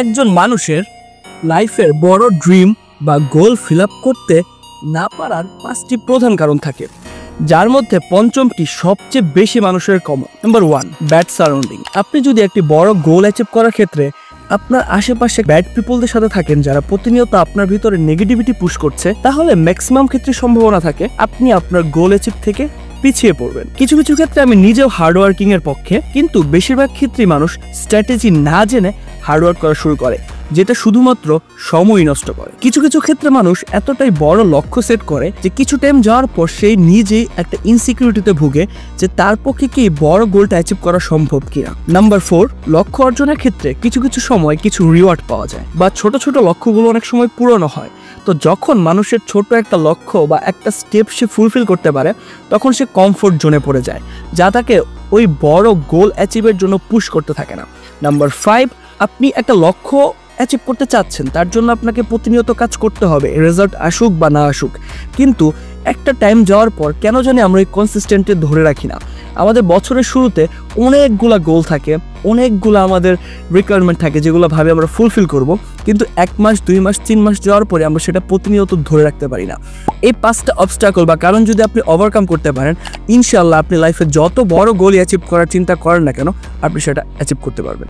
একজন মানুষের লাইফের বড় ড্রিম বা গোল ফিল আপ করতে না পারার 5টি প্রধান কারণ থাকে, যার মধ্যে পঞ্চমটি সবচেয়ে বেশি মানুষের কমন। Number 1, bad surrounding. আপনি যদি একটি বড় গোল অ্যাচিভ করার ক্ষেত্রে আপনার আশেপাশে ব্যাড পিপলদের সাথে থাকেন যারা প্রতিনিয়ত আপনার ভিতরে নেগেটিভিটি পুশ করছে, তাহলে ম্যাক্সিমাম ক্ষেত্রে সম্ভাবনা থাকে আপনি আপনার গোল অ্যাচিভ থেকে পিছিয়ে পড়বেন। কিছু কিছু ক্ষেত্রে আমি নিজেও হার্ডওয়ার্কিং এর পক্ষে, কিন্তু বেশিরভাগ ক্ষেত্রেই মানুষ স্ট্র্যাটেজি না জেনে হার্ডওয়ার্ক করা শুরু করে, যেটা শুধুমাত্র সময় নষ্ট করে। কিছু কিছু ক্ষেত্রে মানুষ এতটাই বড় লক্ষ্য সেট করে যে কিছু টাইম যাওয়ার পর সেই নিজেই একটা ইনসিকিউরিটিতে ভুগে যে তার পক্ষে কি বড় গোলটা অ্যাচিভ করা সম্ভব কিনা। নাম্বার 4, লক্ষ্য অর্জনের ক্ষেত্রে কিছু কিছু সময় কিছু রিওয়ার্ড পাওয়া যায় বা ছোট ছোট লক্ষ্যগুলো অনেক সময় পূরণও হয়। তো যখন মানুষের ছোট একটা লক্ষ্য বা একটা স্টেপ সে ফুলফিল করতে পারে, তখন সে কমফোর্ট জোনে পড়ে যায়, যা তাকে ওই বড় গোল অ্যাচিভের জন্য পুশ করতে থাকে না। নাম্বার 5, আপনি একটা লক্ষ্য অ্যাচিভ করতে চাচ্ছেন, তার জন্য আপনাকে প্রতিনিয়ত কাজ করতে হবে, রেজাল্ট আসুক বা না আসুক। কিন্তু একটা টাইম যাওয়ার পর কেন জানি আমরা এই কনসিস্টেন্টে ধরে রাখি না। আমাদের বছরের শুরুতে অনেকগুলা গোল থাকে, অনেকগুলো আমাদের রিকোয়ারমেন্ট থাকে যেগুলো ভাবে আমরা ফুলফিল করব, কিন্তু 1 মাস 2 মাস 3 মাস যাওয়ার পরে আমরা সেটা প্রতিনিয়ত ধরে রাখতে পারি না। এই 5টা অবস্টাকল বা কারণ যদি আপনি ওভারকাম করতে পারেন, ইনশাআল্লাহ আপনি লাইফে যত বড় গোল অ্যাচিভ করার চিন্তা করেন না কেন, আপনি সেটা অ্যাচিভ করতে পারবেন।